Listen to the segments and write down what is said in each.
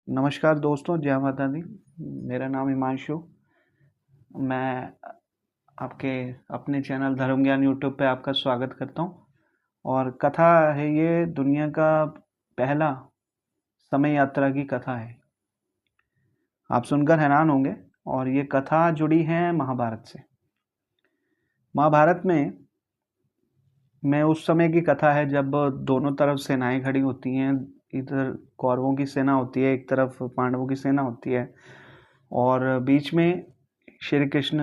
नमस्कार दोस्तों, जय माता दी। मेरा नाम हिमांशु। मैं आपके अपने चैनल धर्म ज्ञान यूट्यूब पे आपका स्वागत करता हूँ। और कथा है, ये दुनिया का पहला समय यात्रा की कथा है। आप सुनकर हैरान होंगे। और ये कथा जुड़ी है महाभारत से। महाभारत में उस समय की कथा है जब दोनों तरफ सेनाएं खड़ी होती हैं। इधर कौरवों की सेना होती है, एक तरफ पांडवों की सेना होती है। और बीच में श्री कृष्ण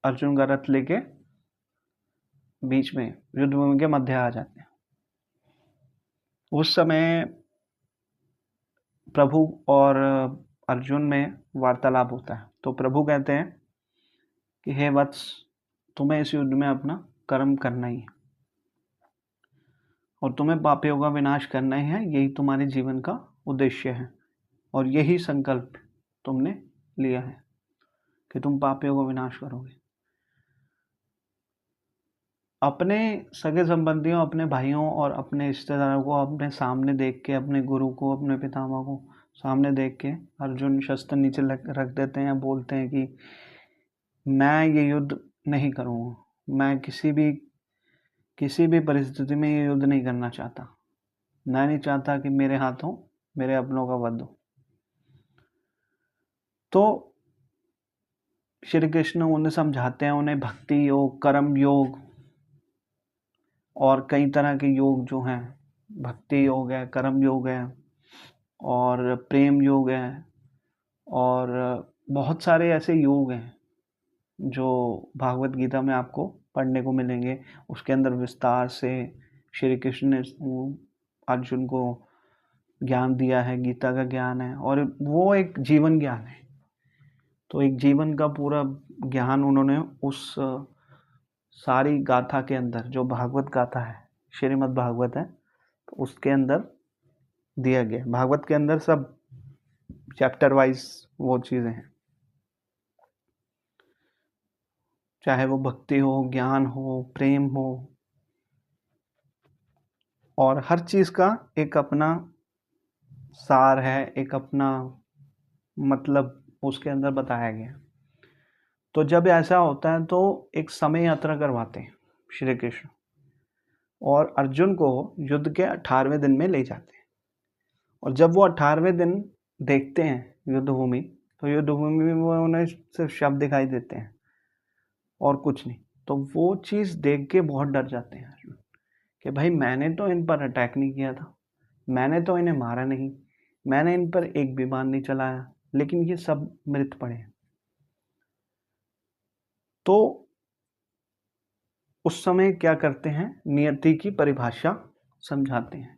अर्जुन का रथ लेके बीच में युद्ध भूमि के मध्य आ जाते हैं। उस समय प्रभु और अर्जुन में वार्तालाप होता है। तो प्रभु कहते हैं कि हे वत्स, तुम्हें इस युद्ध में अपना कर्म करना ही है और तुम्हें पापियों का विनाश करना ही है। यही तुम्हारे जीवन का उद्देश्य है और यही संकल्प तुमने लिया है कि तुम पापियों का विनाश करोगे। अपने सगे संबंधियों, अपने भाइयों और अपने रिश्तेदारों को अपने सामने देख के, अपने गुरु को, अपने पितामह को सामने देख के अर्जुन शस्त्र नीचे रख देते हैं। बोलते हैं कि मैं ये युद्ध नहीं करूँगा। मैं किसी भी परिस्थिति में ये युद्ध नहीं करना चाहता। मैं नहीं चाहता कि मेरे हाथों मेरे अपनों का वध हो। तो श्री कृष्ण उन्हें समझाते हैं, उन्हें भक्ति योग, कर्म योग और कई तरह के योग जो हैं, भक्ति योग है, कर्म योग है और प्रेम योग है और बहुत सारे ऐसे योग हैं जो भागवत गीता में आपको पढ़ने को मिलेंगे। उसके अंदर विस्तार से श्री कृष्ण ने अर्जुन को ज्ञान दिया है, गीता का ज्ञान है और वो एक जीवन ज्ञान है। तो एक जीवन का पूरा ज्ञान उन्होंने उस सारी गाथा के अंदर, जो भागवत गाथा है, श्रीमद् भागवत है, तो उसके अंदर दिया गया। भागवत के अंदर सब चैप्टर वाइज वो चीज़ें हैं, चाहे वो भक्ति हो, ज्ञान हो, प्रेम हो, और हर चीज़ का एक अपना सार है, एक अपना मतलब उसके अंदर बताया गया। तो जब ऐसा होता है तो एक समय यात्रा करवाते हैं श्री कृष्ण और अर्जुन को युद्ध के 18वें दिन में ले जाते हैं। और जब वो 18वें दिन देखते हैं युद्ध भूमि, तो युद्ध भूमि में वो उन्हें सिर्फ शब्द दिखाई देते हैं और कुछ नहीं। तो वो चीज़ देख के बहुत डर जाते हैं अर्जुन कि भाई मैंने तो इन पर अटैक नहीं किया था, मैंने तो इन्हें मारा नहीं, मैंने इन पर एक भी बाण नहीं चलाया, लेकिन ये सब मृत पड़े हैं। तो उस समय क्या करते हैं, नियति की परिभाषा समझाते हैं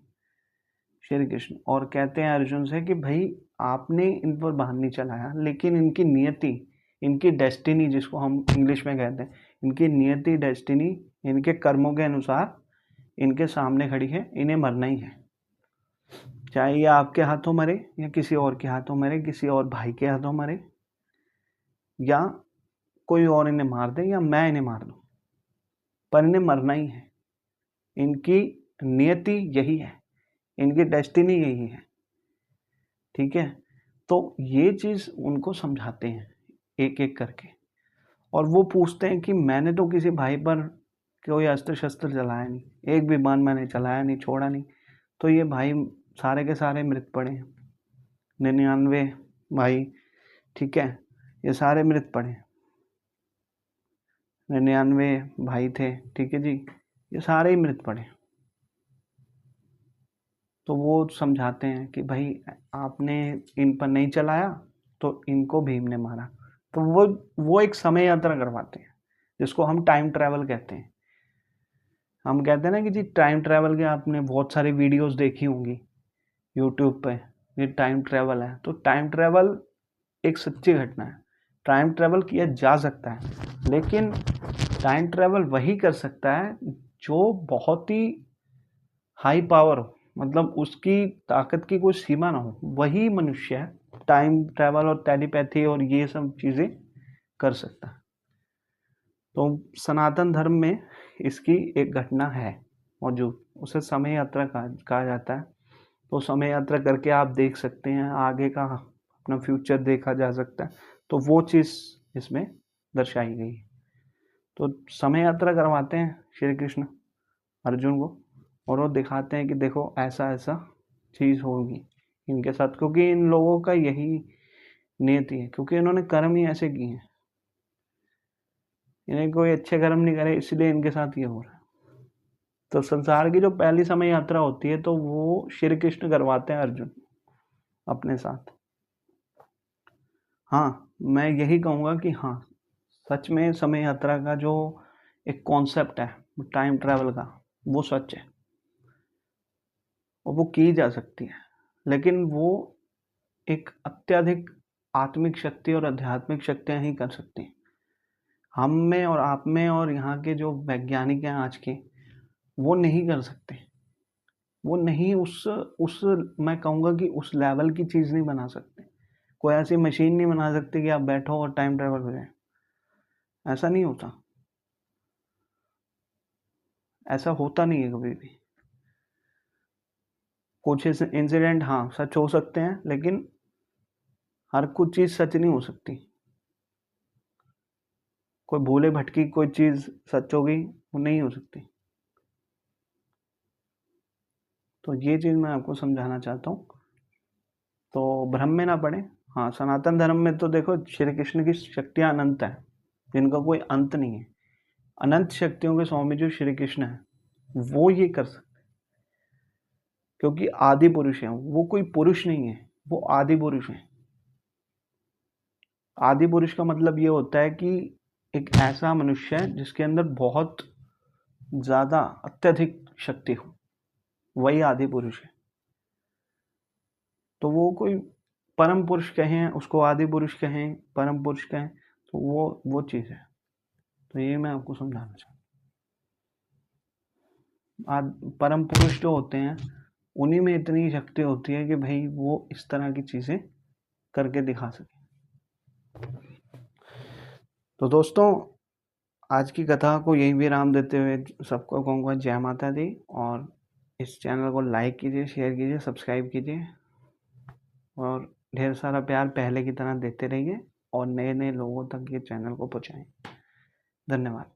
श्री कृष्ण और कहते हैं अर्जुन से कि भाई आपने इन पर बाण नहीं चलाया, लेकिन इनकी नियति, इनकी डेस्टिनी, जिसको हम इंग्लिश में कहते हैं, इनकी नियति, डेस्टिनी, इनके कर्मों के अनुसार इनके सामने खड़ी है। इन्हें मरना ही है, चाहे ये आपके हाथों मरे या किसी और के हाथों मरे, किसी और भाई के हाथों मरे, या कोई और इन्हें मार दे या मैं इन्हें मार दूं, पर इन्हें मरना ही है। इनकी नियति यही है, इनकी डेस्टिनी यही है। ठीक है। तो ये चीज़ उनको समझाते हैं एक एक करके। और वो पूछते हैं कि मैंने तो किसी भाई पर कोई अस्त्र शस्त्र चलाया नहीं, एक भी बाण मैंने चलाया नहीं, छोड़ा नहीं। तो ये भाई सारे के सारे मृत पड़े हैं, 99 भाई। ठीक है, ये सारे मृत पड़े, 99 भाई थे। ठीक है जी, ये सारे ही मृत पड़े। तो वो समझाते हैं कि भाई आपने इन पर नहीं चलाया तो इनको भीम ने मारा। तो वो एक समय यात्रा करवाते हैं जिसको हम टाइम ट्रैवल कहते हैं। हम कहते हैं ना कि जी टाइम ट्रैवल के आपने बहुत सारी वीडियोस देखी होंगी यूट्यूब पे, ये टाइम ट्रैवल है। तो टाइम ट्रैवल एक सच्ची घटना है। टाइम ट्रैवल किया जा सकता है, लेकिन टाइम ट्रैवल वही कर सकता है जो बहुत ही हाई पावर हो, मतलब उसकी ताकत की कोई सीमा ना हो, वही मनुष्य है टाइम ट्रैवल और टेलीपैथी और ये सब चीज़ें कर सकता है। तो सनातन धर्म में इसकी एक घटना है मौजूद, उसे समय यात्रा कहा जाता है। तो समय यात्रा करके आप देख सकते हैं, आगे का अपना फ्यूचर देखा जा सकता है। तो वो चीज़ इसमें दर्शाई गई है। तो समय यात्रा करवाते हैं श्री कृष्ण अर्जुन को, और वो दिखाते हैं कि देखो ऐसा ऐसा चीज़ होगी इनके साथ, क्योंकि इन लोगों का यही नियति है, क्योंकि इन्होंने कर्म ही ऐसे किए हैं, इन्हें कोई अच्छे कर्म नहीं करे, इसलिए इनके साथ ये हो रहा है। तो संसार की जो पहली समय यात्रा होती है तो वो श्री कृष्ण करवाते हैं अर्जुन अपने साथ। हाँ, मैं यही कहूँगा कि हाँ, सच में समय यात्रा का जो एक कॉन्सेप्ट है टाइम ट्रैवल का, वो सच है और वो की जा सकती है, लेकिन वो एक अत्यधिक आत्मिक शक्ति और आध्यात्मिक शक्तियाँ ही कर सकती हैं। हम में और आप में और यहाँ के जो वैज्ञानिक हैं आज के, वो नहीं कर सकते। वो नहीं उस मैं कहूँगा कि उस लेवल की चीज़ नहीं बना सकते। कोई ऐसी मशीन नहीं बना सकते कि आप बैठो और टाइम ट्रैवल हो जाए। ऐसा नहीं होता। ऐसा होता नहीं है कभी भी। कुछ इंसिडेंट हाँ सच हो सकते हैं, लेकिन हर कुछ चीज़ सच नहीं हो सकती। कोई भूले भटकी कोई चीज़ सच हो गई, वो नहीं हो सकती। तो ये चीज़ मैं आपको समझाना चाहता हूँ। तो भ्रम में ना पड़े। हाँ, सनातन धर्म में तो देखो श्री कृष्ण की शक्तियाँ अनंत है, जिनका कोई अंत नहीं है। अनंत शक्तियों के स्वामी जो श्री कृष्ण है, वो ये कर सकते, क्योंकि आदि पुरुष है। वो कोई पुरुष नहीं है, वो आदि पुरुष है। आदि पुरुष का मतलब ये होता है कि एक ऐसा मनुष्य है जिसके अंदर बहुत ज़्यादा अत्यधिक शक्ति हो, वही आदि पुरुष है। तो वो कोई परम पुरुष कहें, उसको आदि पुरुष कहें, परम पुरुष कहें, तो वो चीज़ है। तो ये मैं आपको समझाना चाहता हूँ। परम पुरुष जो होते हैं, उन्हीं में इतनी शक्ति होती है कि भाई वो इस तरह की चीज़ें करके दिखा सके। तो दोस्तों, आज की कथा को यही विराम देते हुए सबको कहूँगा जय माता दी, और इस चैनल को लाइक कीजिए, शेयर कीजिए, सब्सक्राइब कीजिए, और ढेर सारा प्यार पहले की तरह देते रहिए, और नए नए लोगों तक ये चैनल को पहुँचाएं। धन्यवाद।